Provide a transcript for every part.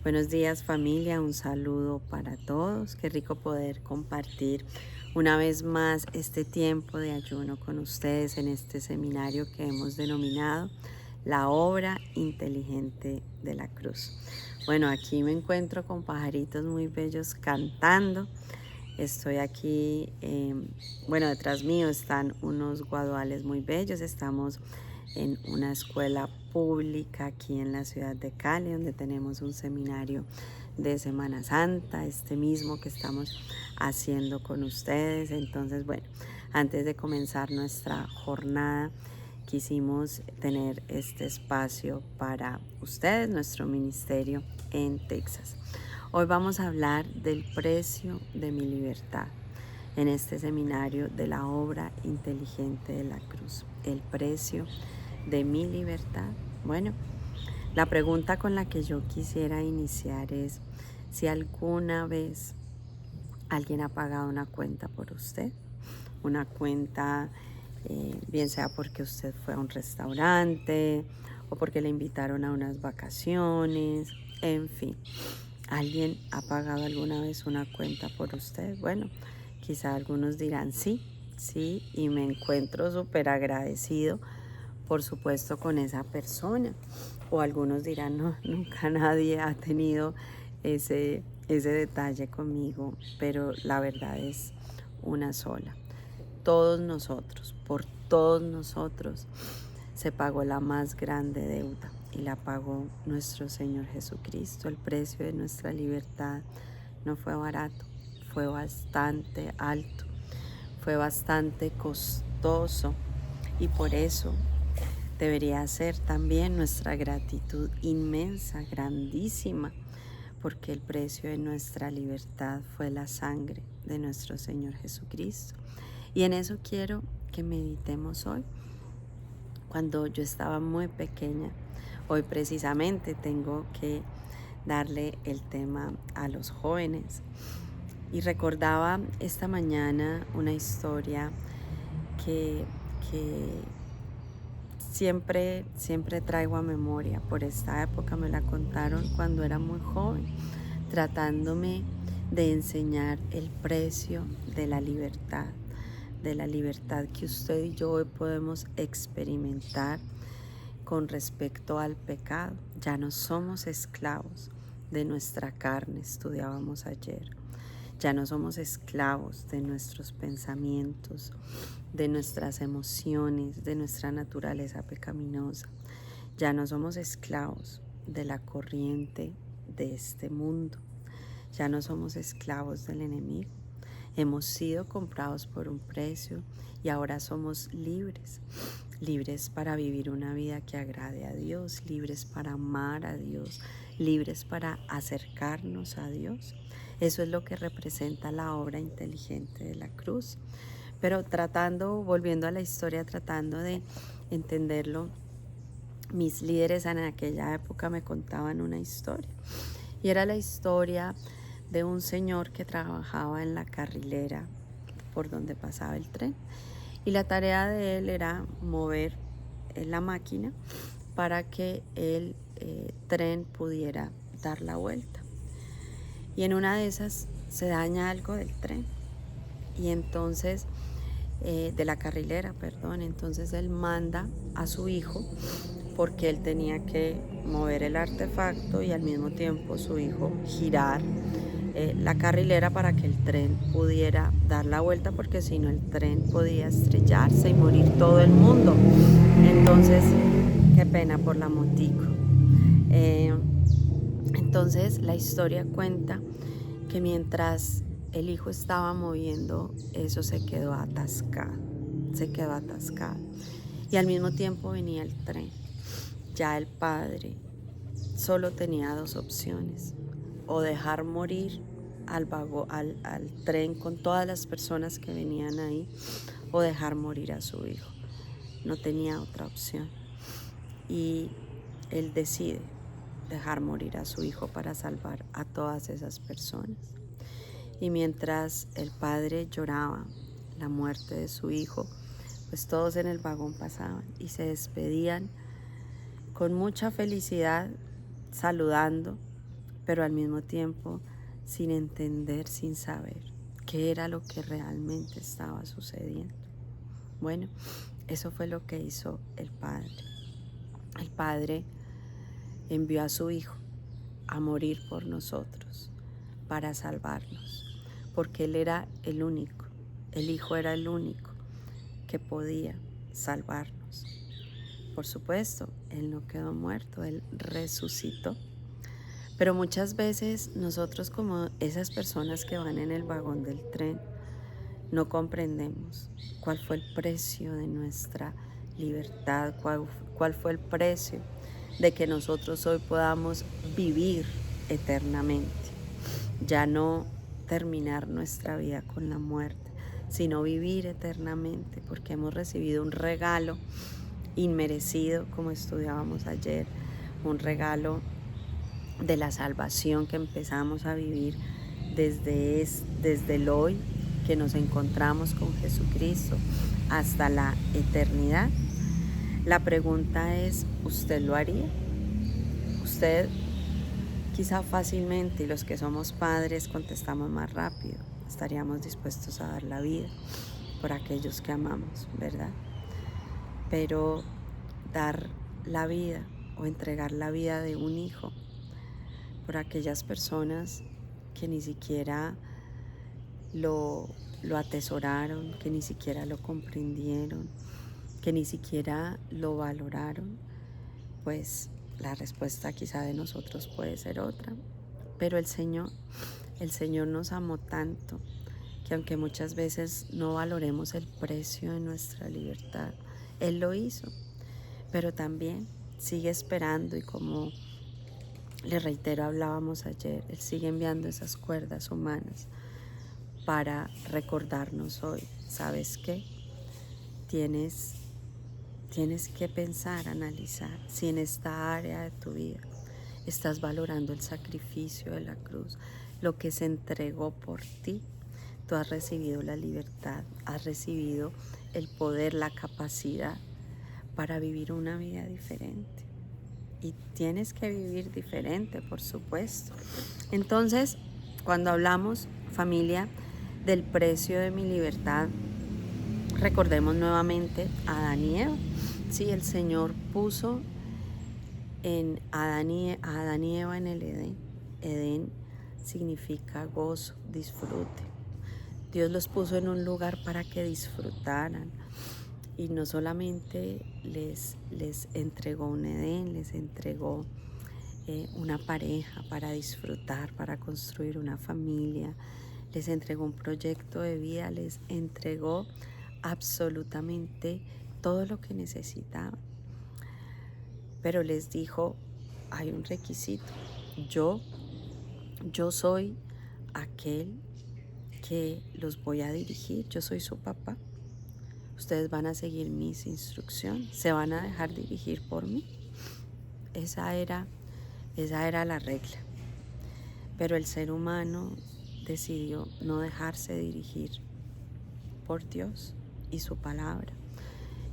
Buenos días familia, un saludo para todos. Qué rico poder compartir una vez más este tiempo de ayuno con ustedes en este seminario que hemos denominado La Obra Inteligente de la Cruz. Bueno, aquí me encuentro con pajaritos muy bellos cantando. Estoy aquí, detrás mío están unos guaduales muy bellos. Estamos en una escuela pública aquí en la ciudad de Cali, donde tenemos un seminario de Semana Santa, este mismo que estamos haciendo con ustedes. Entonces, bueno, antes de comenzar nuestra jornada, quisimos tener este espacio para ustedes, nuestro ministerio en Texas. Hoy vamos a hablar del precio de mi libertad en este seminario de la obra inteligente de la cruz. El precio de mi libertad. Bueno, la pregunta con la que yo quisiera iniciar es si alguna vez alguien ha pagado una cuenta por usted, una cuenta bien sea porque usted fue a un restaurante o porque le invitaron a unas vacaciones, en fin. ¿Alguien ha pagado alguna vez una cuenta por usted? Bueno, quizá algunos dirán sí, sí, y me encuentro súper agradecido, por supuesto, con esa persona. O algunos dirán, no, nunca nadie ha tenido ese detalle conmigo, pero la verdad es una sola. Todos nosotros, por todos nosotros, se pagó la más grande deuda y la pagó nuestro Señor Jesucristo. El precio de nuestra libertad no fue barato, fue bastante alto, fue bastante costoso, y por eso debería ser también nuestra gratitud inmensa, grandísima, porque el precio de nuestra libertad fue la sangre de nuestro Señor Jesucristo. Y en eso quiero que meditemos hoy. Cuando yo estaba muy pequeña, hoy precisamente tengo que darle el tema a los jóvenes, y recordaba esta mañana una historia que, que siempre traigo a memoria. Por esta época me la contaron cuando era muy joven, tratándome de enseñar el precio de la libertad que usted y yo hoy podemos experimentar con respecto al pecado. Ya no somos esclavos de nuestra carne, estudiábamos ayer. Ya no somos esclavos de nuestros pensamientos, de nuestras emociones, de nuestra naturaleza pecaminosa. Ya no somos esclavos de la corriente de este mundo. Ya no somos esclavos del enemigo. Hemos sido comprados por un precio y ahora somos libres. Libres para vivir una vida que agrade a Dios, libres para amar a Dios, libres para acercarnos a Dios. Eso es lo que representa la obra inteligente de la cruz. Pero volviendo a la historia, tratando de entenderlo, mis líderes en aquella época me contaban una historia. Y era la historia de un señor que trabajaba en la carrilera por donde pasaba el tren. Y la tarea de él era mover la máquina para que el tren pudiera dar la vuelta. Y en una de esas se daña algo del tren. Y entonces, de la carrilera, perdón. Entonces él manda a su hijo, porque él tenía que mover el artefacto y al mismo tiempo su hijo girar la carrilera para que el tren pudiera dar la vuelta, porque si no el tren podía estrellarse y morir todo el mundo. Entonces, qué pena por la motico. Entonces la historia cuenta que mientras el hijo estaba moviendo eso, se quedó atascado. Y al mismo tiempo venía el tren. Ya el padre solo tenía dos opciones: o dejar morir al tren con todas las personas que venían ahí, o dejar morir a su hijo. No tenía otra opción. Y él decide dejar morir a su hijo para salvar a todas esas personas. Y mientras el padre lloraba la muerte de su hijo, pues todos en el vagón pasaban y se despedían con mucha felicidad, saludando, pero al mismo tiempo sin entender, sin saber qué era lo que realmente estaba sucediendo. Bueno, eso fue lo que hizo el Padre. El Padre envió a su Hijo a morir por nosotros, para salvarnos, porque Él era el único, el Hijo era el único que podía salvarnos. Por supuesto, Él no quedó muerto, Él resucitó. Pero muchas veces nosotros, como esas personas que van en el vagón del tren, no comprendemos cuál fue el precio de nuestra libertad, cuál fue el precio de que nosotros hoy podamos vivir eternamente. Ya no terminar nuestra vida con la muerte, sino vivir eternamente, porque hemos recibido un regalo inmerecido, como estudiábamos ayer, un regalo de la salvación que empezamos a vivir desde el hoy que nos encontramos con Jesucristo hasta la eternidad. La pregunta es, ¿usted lo haría? Usted quizá fácilmente, y los que somos padres contestamos más rápido, estaríamos dispuestos a dar la vida por aquellos que amamos, ¿verdad? Pero dar la vida o entregar la vida de un hijo por aquellas personas que ni siquiera lo atesoraron, que ni siquiera lo comprendieron, que ni siquiera lo valoraron, pues la respuesta quizá de nosotros puede ser otra. Pero el Señor nos amó tanto que aunque muchas veces no valoremos el precio de nuestra libertad, Él lo hizo, pero también sigue esperando, y como le reitero, hablábamos ayer, Él sigue enviando esas cuerdas humanas para recordarnos hoy, ¿sabes qué? Tienes que pensar, analizar si en esta área de tu vida estás valorando el sacrificio de la cruz, lo que se entregó por ti. Tú has recibido la libertad, has recibido el poder, la capacidad para vivir una vida diferente. Y tienes que vivir diferente, por supuesto. Entonces, cuando hablamos, familia, del precio de mi libertad, recordemos nuevamente a Adán y Eva. Sí, el Señor puso a Adán y Eva en el Edén. Edén significa gozo, disfrute. Dios los puso en un lugar para que disfrutaran. Y no solamente les entregó un Edén, les entregó una pareja para disfrutar, para construir una familia, les entregó un proyecto de vida, les entregó absolutamente todo lo que necesitaban. Pero les dijo, hay un requisito, yo soy aquel que los voy a dirigir, yo soy su papá. Ustedes van a seguir mis instrucciones, se van a dejar dirigir por mí. Esa era la regla. Pero el ser humano decidió no dejarse dirigir por Dios y su palabra.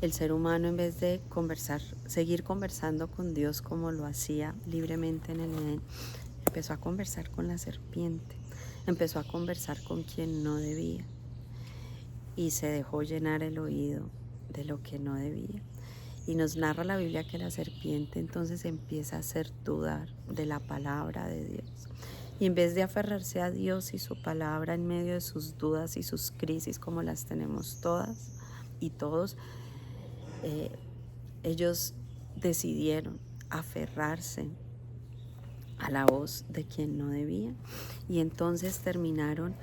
El ser humano, en vez de seguir conversando con Dios como lo hacía libremente en el Edén, empezó a conversar con la serpiente, empezó a conversar con quien no debía y se dejó llenar el oído de lo que no debía. Y nos narra la Biblia que la serpiente entonces empieza a hacer dudar de la palabra de Dios. Y en vez de aferrarse a Dios y su palabra en medio de sus dudas y sus crisis, como las tenemos todas y todos, ellos decidieron aferrarse a la voz de quien no debía. Y entonces terminaron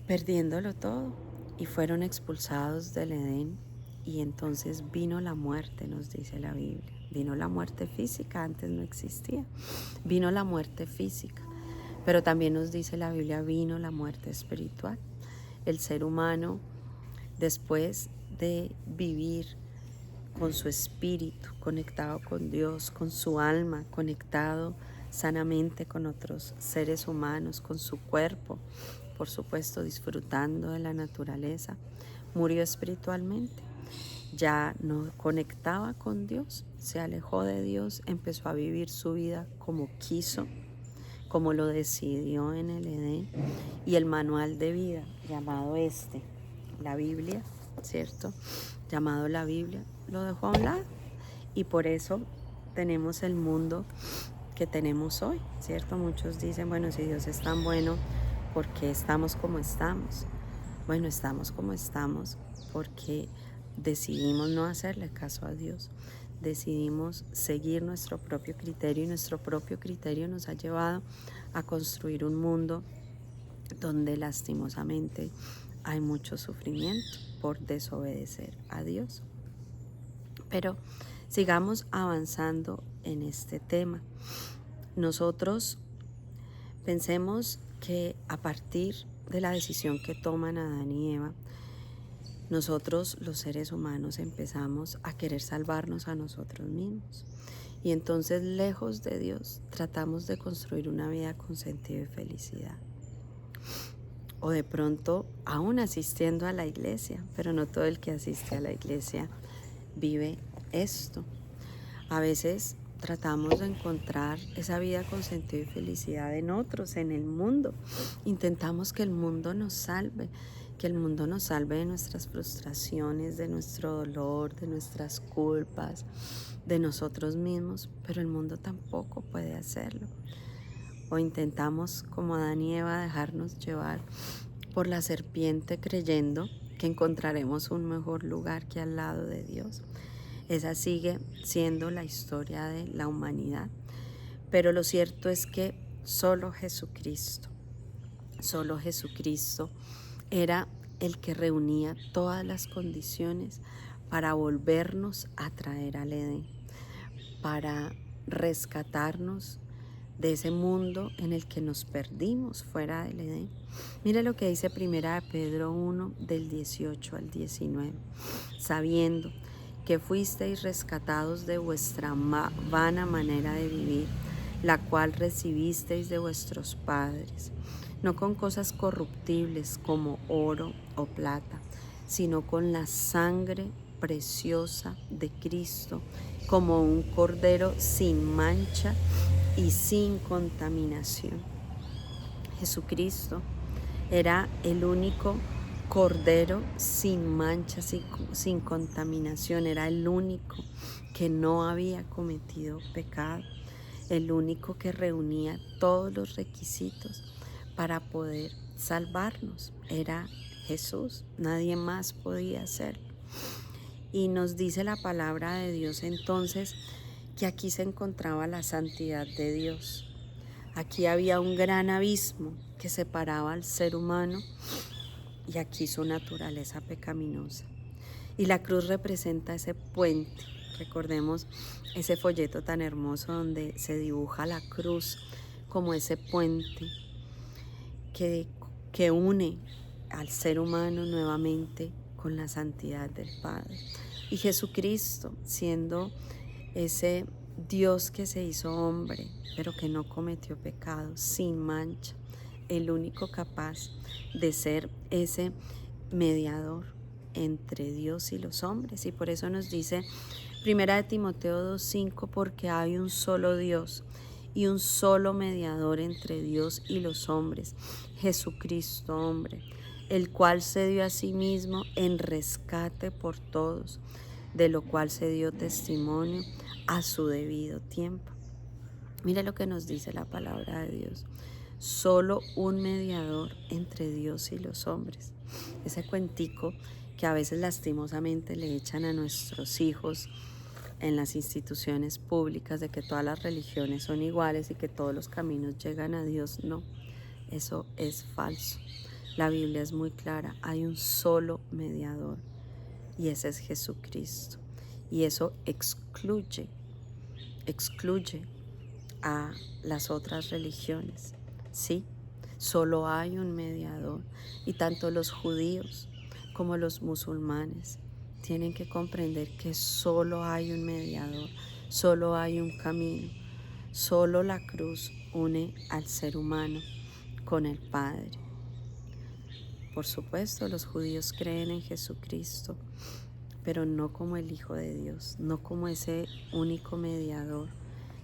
perdiéndolo todo y fueron expulsados del Edén. Y entonces vino la muerte, nos dice la Biblia. Vino la muerte física, antes no existía. Vino la muerte física, pero también nos dice la Biblia, vino la muerte espiritual. El ser humano, después de vivir con su espíritu conectado con Dios, con su alma conectado sanamente con otros seres humanos, con su cuerpo, por supuesto disfrutando de la naturaleza, murió espiritualmente. Ya no conectaba con Dios, se alejó de Dios, empezó a vivir su vida como quiso, como lo decidió en el Edén, y el manual de vida llamado la Biblia, ¿cierto? Llamado la Biblia, lo dejó a un lado, y por eso tenemos el mundo que tenemos hoy, ¿cierto? Muchos dicen, bueno, si Dios es tan bueno, ¿por qué estamos como estamos? Bueno, estamos como estamos porque decidimos no hacerle caso a Dios. Decidimos seguir nuestro propio criterio, y nuestro propio criterio nos ha llevado a construir un mundo donde lastimosamente hay mucho sufrimiento por desobedecer a Dios. Pero sigamos avanzando en este tema. Nosotros pensemos que a partir de la decisión que toman Adán y Eva, nosotros los seres humanos empezamos a querer salvarnos a nosotros mismos. Y entonces, lejos de Dios, tratamos de construir una vida con sentido y felicidad. O de pronto, aún asistiendo a la iglesia, pero no todo el que asiste a la iglesia vive esto. A veces tratamos de encontrar esa vida con sentido y felicidad en otros, en el mundo. Intentamos que el mundo nos salve, que el mundo nos salve de nuestras frustraciones, de nuestro dolor, de nuestras culpas, de nosotros mismos, pero el mundo tampoco puede hacerlo. O intentamos, como Adán y Eva, dejarnos llevar por la serpiente creyendo que encontraremos un mejor lugar que al lado de Dios. Esa sigue siendo la historia de la humanidad. Pero lo cierto es que solo Jesucristo era el que reunía todas las condiciones para volvernos a traer al Edén, para rescatarnos de ese mundo en el que nos perdimos fuera del Edén. Mire lo que dice 1 Pedro 1, del 18 al 19. Sabiendo que fuisteis rescatados de vuestra vana manera de vivir, la cual recibisteis de vuestros padres, no con cosas corruptibles como oro o plata, sino con la sangre preciosa de Cristo, como un cordero sin mancha y sin contaminación. Jesucristo era el único cordero sin mancha, sin contaminación. Era el único que no había cometido pecado, el único que reunía todos los requisitos para poder salvarnos. Era Jesús, nadie más podía hacerlo. Y nos dice la palabra de Dios entonces que aquí se encontraba la santidad de Dios. Aquí había un gran abismo que separaba al ser humano y aquí su naturaleza pecaminosa. Y la cruz representa ese puente. Recordemos ese folleto tan hermoso donde se dibuja la cruz como ese puente que une al ser humano nuevamente con la santidad del Padre. Y Jesucristo, siendo ese Dios que se hizo hombre, pero que no cometió pecado, sin mancha, el único capaz de ser ese mediador entre Dios y los hombres. Y por eso nos dice 1 Timoteo 2:5, porque hay un solo Dios y un solo mediador entre Dios y los hombres, Jesucristo hombre, el cual se dio a sí mismo en rescate por todos, de lo cual se dio testimonio a su debido tiempo. Mire lo que nos dice la palabra de Dios. Solo un mediador entre Dios y los hombres. Ese cuentico que a veces lastimosamente le echan a nuestros hijos en las instituciones públicas de que todas las religiones son iguales y que todos los caminos llegan a Dios. No, eso es falso. La Biblia es muy clara, hay un solo mediador y ese es Jesucristo. Y eso excluye a las otras religiones, ¿sí? Solo hay un mediador y tanto los judíos como los musulmanes tienen que comprender que solo hay un mediador, solo hay un camino, solo la cruz une al ser humano con el Padre. Por supuesto, los judíos creen en Jesucristo, pero no como el Hijo de Dios, no como ese único mediador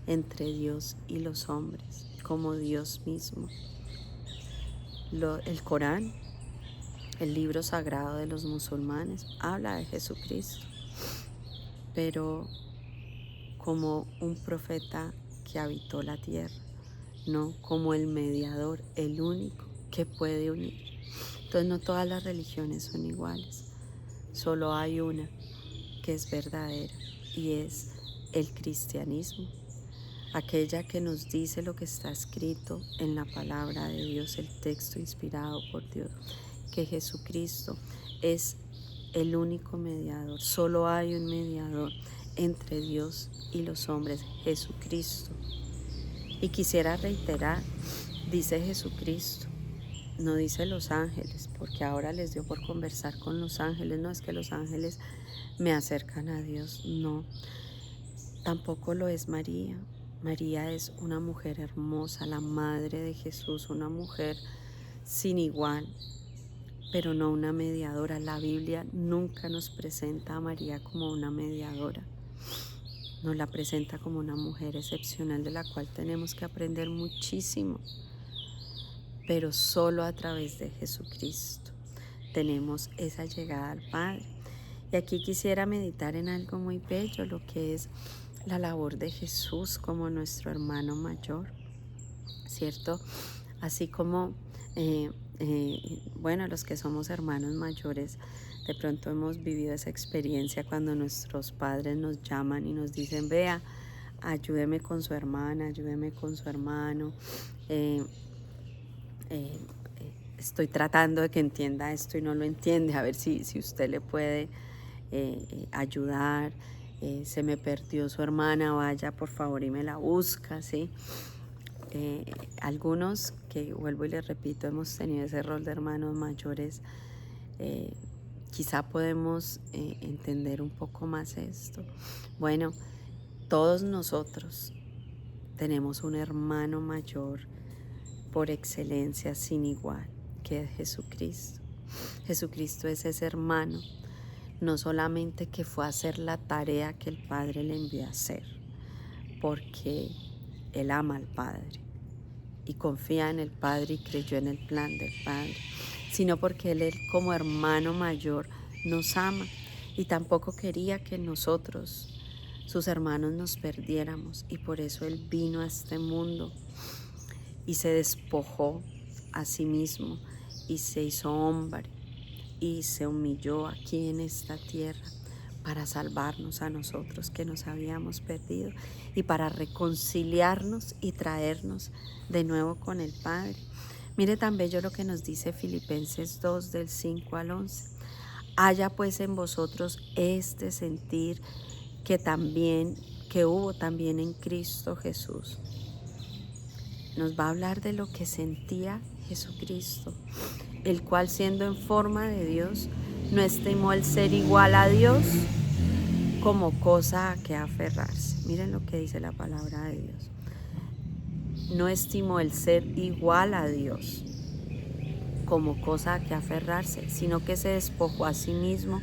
entre Dios y los hombres. como Dios mismo. El Corán, el libro sagrado de los musulmanes, habla de Jesucristo, pero como un profeta que habitó la tierra, no como el mediador, el único que puede unir. Entonces no todas las religiones son iguales, solo hay una que es verdadera y es el cristianismo, aquella que nos dice lo que está escrito en la palabra de Dios, el texto inspirado por Dios, que Jesucristo es el único mediador, solo hay un mediador entre Dios y los hombres, Jesucristo. Y quisiera reiterar, dice Jesucristo, no dice los ángeles, porque ahora les dio por conversar con los ángeles. No es que los ángeles me acercan a Dios, no. Tampoco lo es María. María es una mujer hermosa, la madre de Jesús, una mujer sin igual, pero no una mediadora. La Biblia nunca nos presenta a María como una mediadora. Nos la presenta como una mujer excepcional de la cual tenemos que aprender muchísimo, pero solo a través de Jesucristo tenemos esa llegada al Padre. Y aquí quisiera meditar en algo muy bello, lo que es la labor de Jesús como nuestro hermano mayor, ¿cierto? Así como, bueno, los que somos hermanos mayores, de pronto hemos vivido esa experiencia cuando nuestros padres nos llaman y nos dicen, vea, ayúdeme con su hermana, ayúdeme con su hermano, estoy tratando de que entienda esto y no lo entiende, a ver si usted le puede ayudar, se me perdió su hermana, vaya por favor y me la busca, ¿sí? Algunos, que vuelvo y les repito, hemos tenido ese rol de hermanos mayores, quizá podemos entender un poco más esto. Bueno, todos nosotros tenemos un hermano mayor por excelencia sin igual, que es Jesucristo. Jesucristo es ese hermano, no solamente que fue a hacer la tarea que el Padre le envió a hacer, porque Él ama al Padre y confía en el Padre y creyó en el plan del Padre, sino porque Él como hermano mayor nos ama y tampoco quería que nosotros, sus hermanos, nos perdiéramos, y por eso Él vino a este mundo y se despojó a sí mismo y se hizo hombre y se humilló aquí en esta tierra para salvarnos a nosotros que nos habíamos perdido y para reconciliarnos y traernos de nuevo con el Padre. Mire tan bello lo que nos dice Filipenses 2 del 5 al 11. Haya pues en vosotros este sentir que hubo también en Cristo Jesús. Nos va a hablar de lo que sentía Jesucristo, el cual siendo en forma de Dios, no estimó el ser igual a Dios como cosa a que aferrarse. Miren lo que dice la palabra de Dios. No estimó el ser igual a Dios como cosa a que aferrarse, sino que se despojó a sí mismo,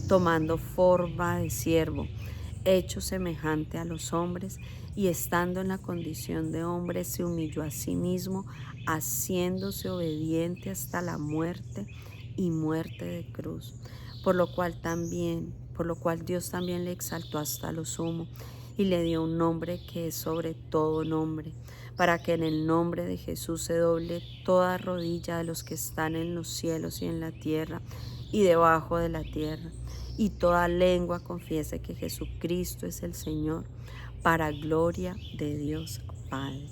tomando forma de siervo, hecho semejante a los hombres, y estando en la condición de hombre, se humilló a sí mismo, haciéndose obediente hasta la muerte y muerte de cruz. Por lo cual Dios también le exaltó hasta lo sumo y le dio un nombre que es sobre todo nombre, para que en el nombre de Jesús se doble toda rodilla de los que están en los cielos y en la tierra y debajo de la tierra, y toda lengua confiese que Jesucristo es el Señor, para gloria de Dios Padre.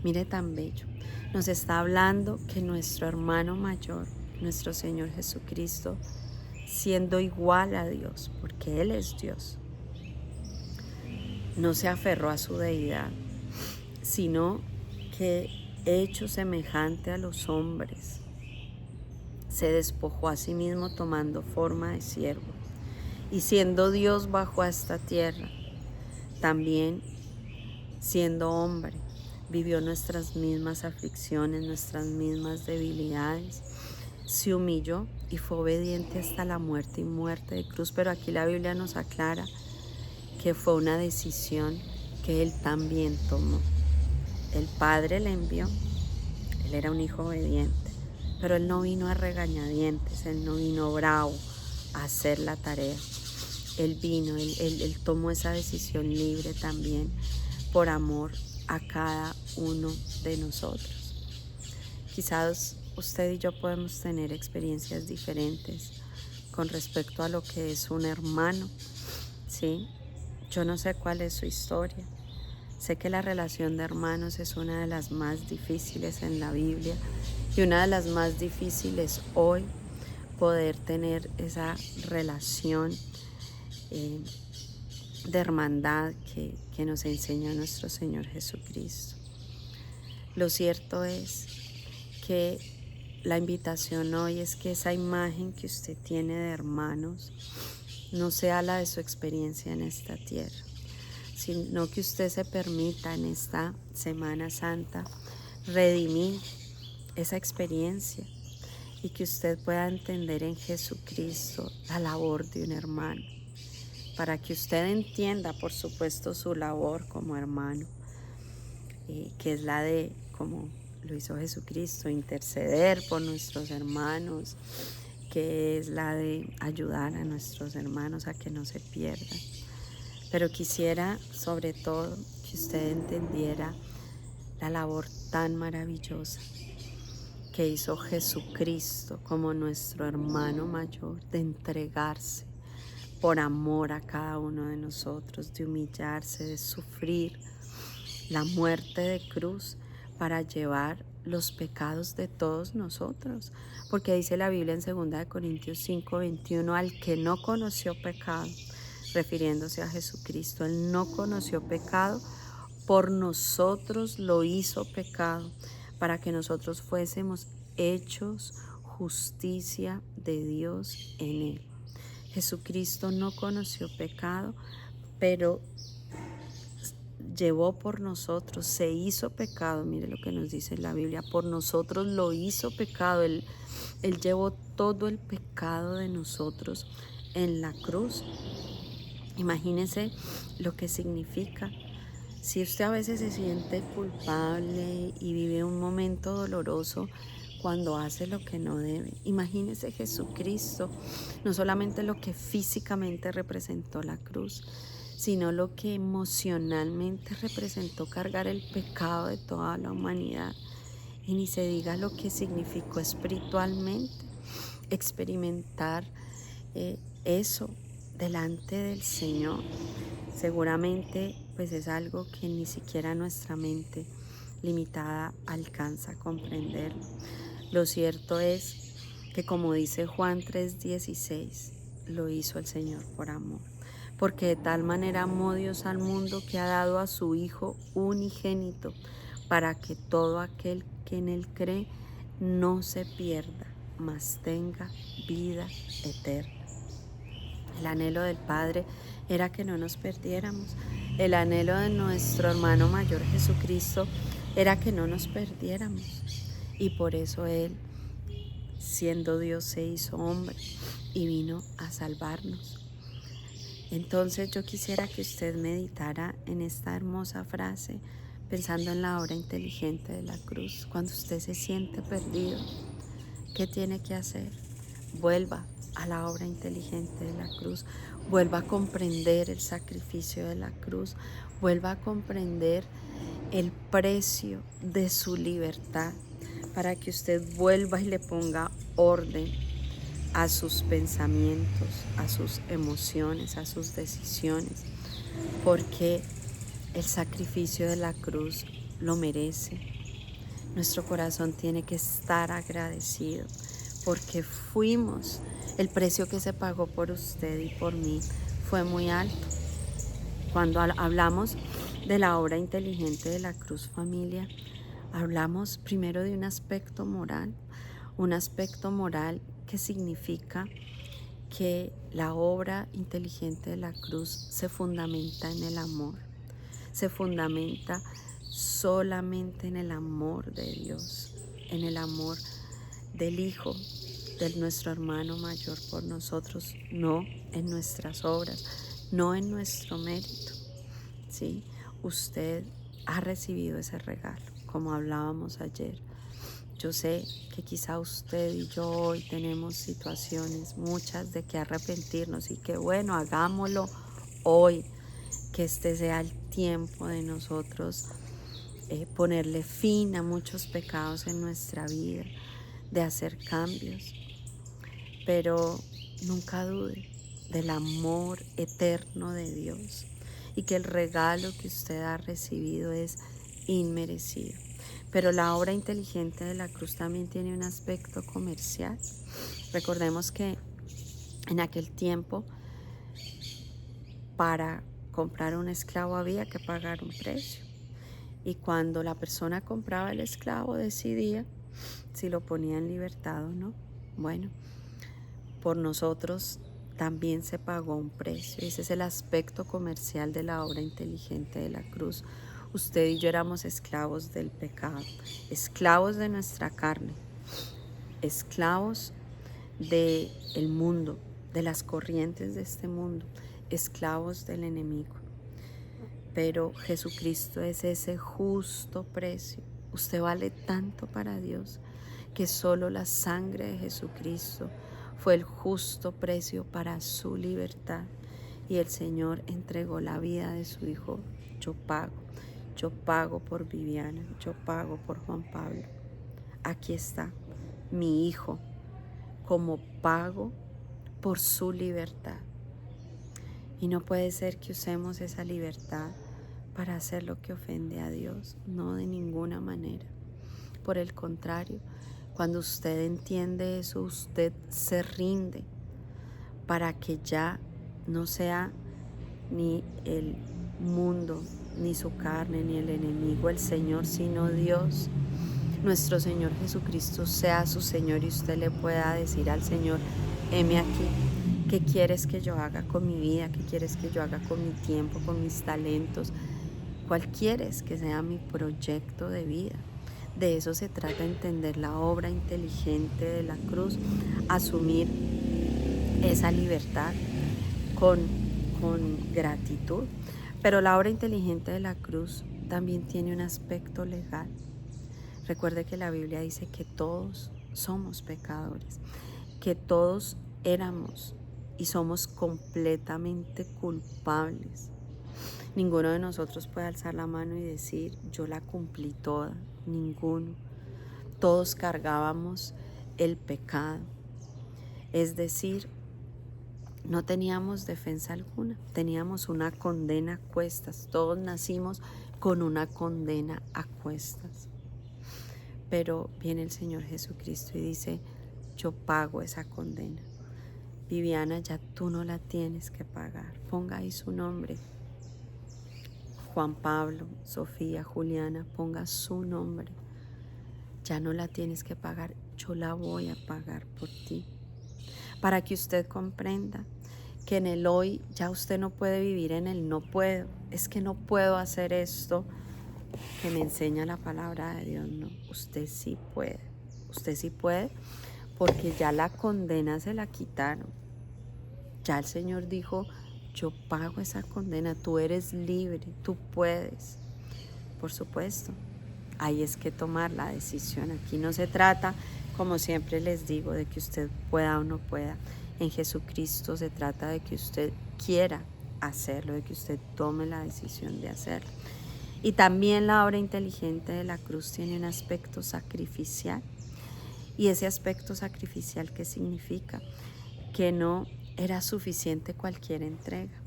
Mire tan bello, nos está hablando que nuestro hermano mayor, nuestro Señor Jesucristo, siendo igual a Dios, porque Él es Dios, no se aferró a su deidad, sino que hecho semejante a los hombres, se despojó a sí mismo tomando forma de siervo, y siendo Dios bajó a esta tierra. También siendo hombre, vivió nuestras mismas aflicciones, nuestras mismas debilidades, se humilló y fue obediente hasta la muerte y muerte de cruz. Pero aquí la Biblia nos aclara que fue una decisión que Él también tomó. el Padre le envió. Él era un hijo obediente, pero él no vino a regañadientes, él no vino bravo a hacer la tarea. Él vino, él tomó esa decisión libre también por amor a cada uno de nosotros. Quizás usted y yo podemos tener experiencias diferentes con respecto a lo que es un hermano, ¿sí? Yo no sé cuál es su historia. Sé que la relación de hermanos es una de las más difíciles en la Biblia y una de las más difíciles hoy, poder tener esa relación de hermandad que nos enseña nuestro Señor Jesucristo. Lo cierto es que la invitación hoy es que esa imagen que usted tiene de hermanos no sea la de su experiencia en esta tierra, sino que usted se permita en esta Semana Santa redimir esa experiencia y que usted pueda entender en Jesucristo la labor de un hermano, para que usted entienda, por supuesto, su labor como hermano, que es la de, como lo hizo Jesucristo, interceder por nuestros hermanos, que es la de ayudar a nuestros hermanos a que no se pierdan. Pero quisiera sobre todo que usted entendiera la labor tan maravillosa que hizo Jesucristo como nuestro hermano mayor, de entregarse por amor a cada uno de nosotros, de humillarse, de sufrir la muerte de cruz para llevar los pecados de todos nosotros. Porque dice la Biblia en 2 Corintios 5:21, al que no conoció pecado, refiriéndose a Jesucristo, él no conoció pecado, por nosotros lo hizo pecado, para que nosotros fuésemos hechos justicia de Dios en él. Jesucristo no conoció pecado, pero llevó por nosotros, se hizo pecado. Mire lo que nos dice la Biblia, por nosotros lo hizo pecado. Él llevó todo el pecado de nosotros en la cruz. Imagínense lo que significa. Si usted a veces se siente culpable y vive un momento doloroso cuando hace lo que no debe, imagínese Jesucristo, no solamente lo que físicamente representó la cruz, sino lo que emocionalmente representó cargar el pecado de toda la humanidad. Y ni se diga lo que significó espiritualmente experimentar eso delante del Señor. Seguramente pues es algo que ni siquiera nuestra mente limitada alcanza a comprenderlo. Lo cierto es que, como dice Juan 3:16, lo hizo el Señor por amor. Porque de tal manera amó Dios al mundo que ha dado a su Hijo unigénito, para que todo aquel que en él cree no se pierda, mas tenga vida eterna. El anhelo del Padre era que no nos perdiéramos. El anhelo de nuestro hermano mayor Jesucristo era que no nos perdiéramos. Y por eso Él, siendo Dios, se hizo hombre y vino a salvarnos. Entonces yo quisiera que usted meditara en esta hermosa frase, pensando en la obra inteligente de la cruz. Cuando usted se siente perdido, ¿qué tiene que hacer? Vuelva a la obra inteligente de la cruz, vuelva a comprender el sacrificio de la cruz, vuelva a comprender el precio de su libertad, para que usted vuelva y le ponga orden a sus pensamientos, a sus emociones, a sus decisiones, porque el sacrificio de la cruz lo merece. Nuestro corazón tiene que estar agradecido porque fuimos, el precio que se pagó por usted y por mí fue muy alto. Cuando hablamos de la obra inteligente de la cruz, familia, hablamos primero de un aspecto moral que significa que la obra inteligente de la cruz se fundamenta en el amor, se fundamenta solamente en el amor de Dios, en el amor del Hijo, de nuestro hermano mayor por nosotros, no en nuestras obras, no en nuestro mérito, ¿sí? Usted ha recibido ese regalo, como hablábamos ayer. Yo sé que quizá usted y yo hoy tenemos situaciones, muchas de que arrepentirnos, y que bueno, hagámoslo hoy, que este sea el tiempo de nosotros ponerle fin a muchos pecados en nuestra vida, de hacer cambios, pero nunca dude del amor eterno de Dios y que el regalo que usted ha recibido es inmerecido. Pero la obra inteligente de la cruz también tiene un aspecto comercial. Recordemos que en aquel tiempo, para comprar un esclavo había que pagar un precio. Y cuando la persona compraba el esclavo, decidía si lo ponía en libertad o no. Bueno, por nosotros también se pagó un precio. Ese es el aspecto comercial de la obra inteligente de la cruz. Usted y yo éramos esclavos del pecado, esclavos de nuestra carne, esclavos del mundo, de las corrientes de este mundo, esclavos del enemigo. Pero Jesucristo es ese justo precio. Usted vale tanto para Dios que solo la sangre de Jesucristo fue el justo precio para su libertad. Y el Señor entregó la vida de su Hijo. Yo pago por Viviana, yo pago por Juan Pablo. Aquí está mi Hijo como pago por su libertad. Y no puede ser que usemos esa libertad para hacer lo que ofende a Dios, no, de ninguna manera. Por el contrario, cuando usted entiende eso, usted se rinde para que ya no sea ni el mundo, ni su carne, ni el enemigo, el Señor, sino Dios. Nuestro Señor Jesucristo sea su Señor y usted le pueda decir al Señor: heme aquí, ¿qué quieres que yo haga con mi vida? ¿Qué quieres que yo haga con mi tiempo, con mis talentos? ¿Cuál quieres que sea mi proyecto de vida? De eso se trata, entender la obra inteligente de la cruz, asumir esa libertad con gratitud. Pero la obra inteligente de la cruz también tiene un aspecto legal. Recuerde que la Biblia dice que todos somos pecadores, que todos éramos y somos completamente culpables. Ninguno de nosotros puede alzar la mano y decir: yo la cumplí toda. Ninguno. Todos cargábamos el pecado. Es decir, no teníamos defensa alguna. Teníamos una condena a cuestas. Todos nacimos con una condena a cuestas. Pero viene el Señor Jesucristo y dice: yo pago esa condena. Viviana, ya tú no la tienes que pagar. Ponga ahí su nombre. Juan Pablo, Sofía, Juliana, ponga su nombre. Ya no la tienes que pagar, yo la voy a pagar por ti. Para que usted comprenda que en el hoy ya usted no puede vivir en el no puedo. Es que no puedo hacer esto que me enseña la palabra de Dios. No, usted sí puede. Usted sí puede, porque ya la condena se la quitaron. Ya el Señor dijo: yo pago esa condena, tú eres libre, tú puedes. Por supuesto, ahí es que tomar la decisión. Aquí no se trata, como siempre les digo, de que usted pueda o no pueda. En Jesucristo se trata de que usted quiera hacerlo, de que usted tome la decisión de hacerlo. Y también la obra inteligente de la cruz tiene un aspecto sacrificial. Y ese aspecto sacrificial, ¿qué significa? Que no era suficiente cualquier entrega.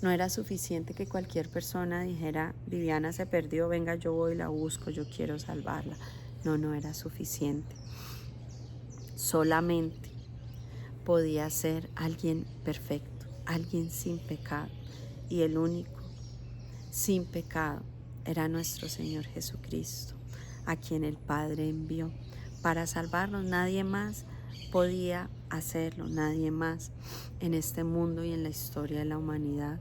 No era suficiente que cualquier persona dijera: Viviana se perdió, venga, yo voy y la busco, yo quiero salvarla. No, no era suficiente. Solamente podía ser alguien perfecto, alguien sin pecado. Y el único sin pecado era nuestro Señor Jesucristo, a quien el Padre envió para salvarnos. Nadie más podía hacerlo, nadie más en este mundo y en la historia de la humanidad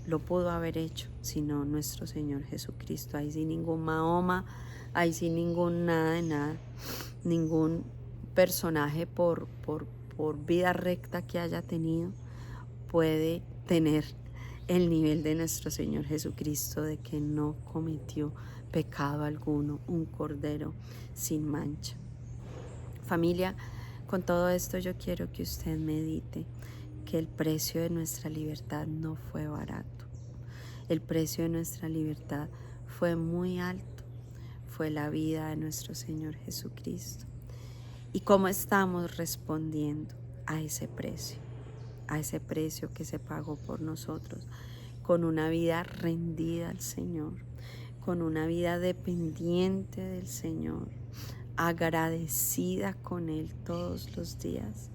lo pudo haber hecho, sino nuestro Señor Jesucristo. Ahí sin ningún Mahoma, ahí sin ningún nada de nada, ningún personaje por vida recta que haya tenido puede tener el nivel de nuestro Señor Jesucristo, de que no cometió pecado alguno, un cordero sin mancha. Familia, con todo esto yo quiero que usted medite que el precio de nuestra libertad no fue barato. El precio de nuestra libertad fue muy alto. Fue la vida de nuestro Señor Jesucristo. ¿Y cómo estamos respondiendo a ese precio? A ese precio que se pagó por nosotros, con una vida rendida al Señor, con una vida dependiente del Señor, agradecida con Él todos los días,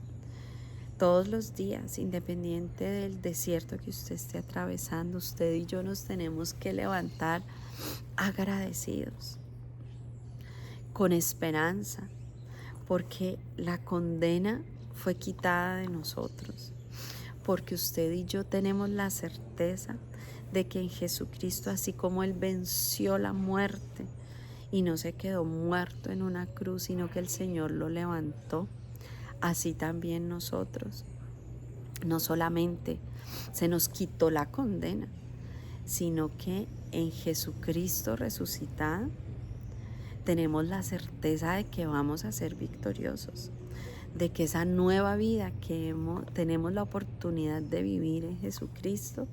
independiente del desierto que usted esté atravesando. Usted y yo nos tenemos que levantar agradecidos, con esperanza, porque la condena fue quitada de nosotros, porque usted y yo tenemos la certeza de que en Jesucristo, así como Él venció la muerte y no se quedó muerto en una cruz, sino que el Señor lo levantó, así también nosotros. No solamente se nos quitó la condena, sino que en Jesucristo resucitado tenemos la certeza de que vamos a ser victoriosos, de que esa nueva vida que tenemos la oportunidad de vivir en Jesucristo,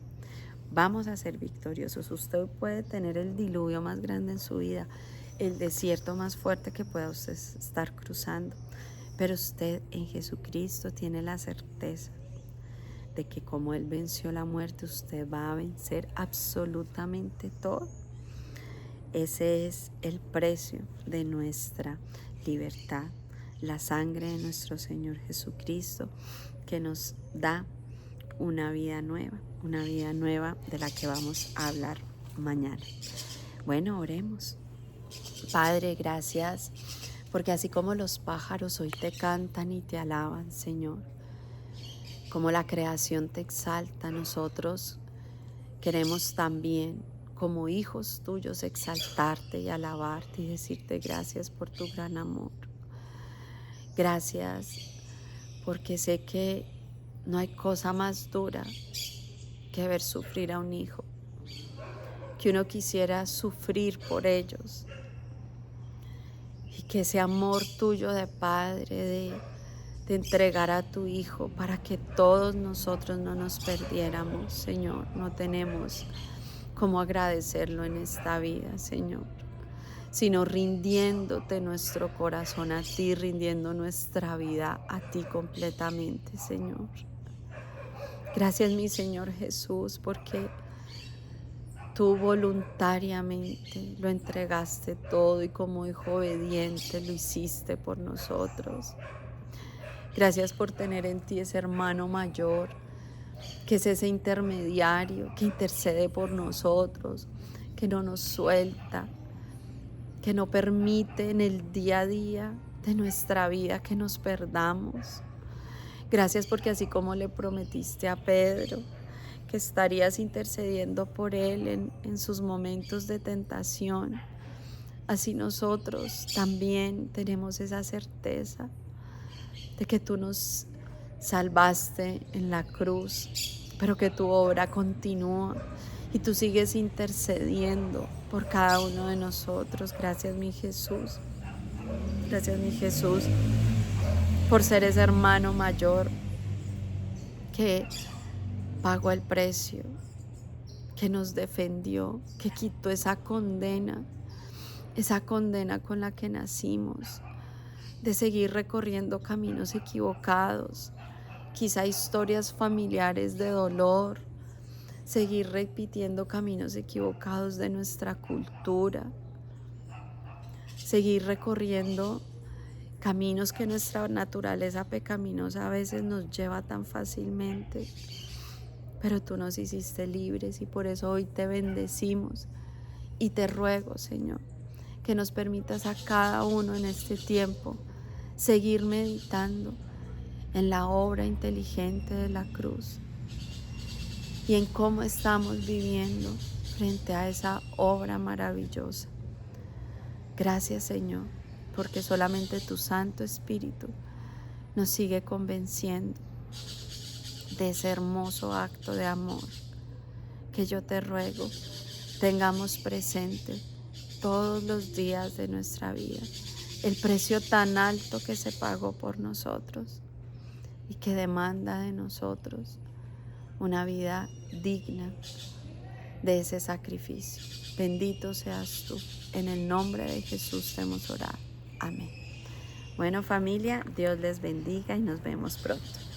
vamos a ser victoriosos. Usted puede tener el diluvio más grande en su vida, el desierto más fuerte que pueda usted estar cruzando, pero usted en Jesucristo tiene la certeza de que como Él venció la muerte, usted va a vencer absolutamente todo. Ese es el precio de nuestra libertad, la sangre de nuestro Señor Jesucristo, que nos da una vida nueva de la que vamos a hablar mañana. Bueno, oremos. Padre, gracias, porque así como los pájaros hoy te cantan y te alaban, Señor, como la creación te exalta, nosotros queremos también, como hijos tuyos, exaltarte y alabarte y decirte gracias por tu gran amor. Gracias porque sé que no hay cosa más dura que ver sufrir a un hijo, que uno quisiera sufrir por ellos, y que ese amor tuyo de padre, de entregar a tu hijo para que todos nosotros no nos perdiéramos, Señor, no tenemos cómo agradecerlo en esta vida, Señor, sino rindiéndote nuestro corazón a ti, rindiendo nuestra vida a ti completamente, Señor. Gracias, mi Señor Jesús, porque tú voluntariamente lo entregaste todo y como hijo obediente lo hiciste por nosotros. Gracias por tener en ti ese hermano mayor, que es ese intermediario, que intercede por nosotros, que no nos suelta, que no permite en el día a día de nuestra vida que nos perdamos. Gracias porque así como le prometiste a Pedro que estarías intercediendo por él en sus momentos de tentación, así nosotros también tenemos esa certeza de que tú nos salvaste en la cruz, pero que tu obra continúa y tú sigues intercediendo por cada uno de nosotros. Gracias, mi Jesús. Gracias, mi Jesús, por ser ese hermano mayor que pagó el precio, que nos defendió, que quitó esa condena con la que nacimos, de seguir recorriendo caminos equivocados, quizá historias familiares de dolor, seguir repitiendo caminos equivocados de nuestra cultura, seguir recorriendo caminos que nuestra naturaleza pecaminosa a veces nos lleva tan fácilmente, pero tú nos hiciste libres y por eso hoy te bendecimos y te ruego, Señor, que nos permitas a cada uno en este tiempo seguir meditando en la obra inteligente de la cruz y en cómo estamos viviendo frente a esa obra maravillosa. Gracias, Señor, porque solamente tu Santo Espíritu nos sigue convenciendo de ese hermoso acto de amor que yo te ruego tengamos presente todos los días de nuestra vida, el precio tan alto que se pagó por nosotros y que demanda de nosotros una vida digna de ese sacrificio. Bendito seas tú. En el nombre de Jesús te hemos orado. Amén. Bueno, familia, Dios les bendiga y nos vemos pronto.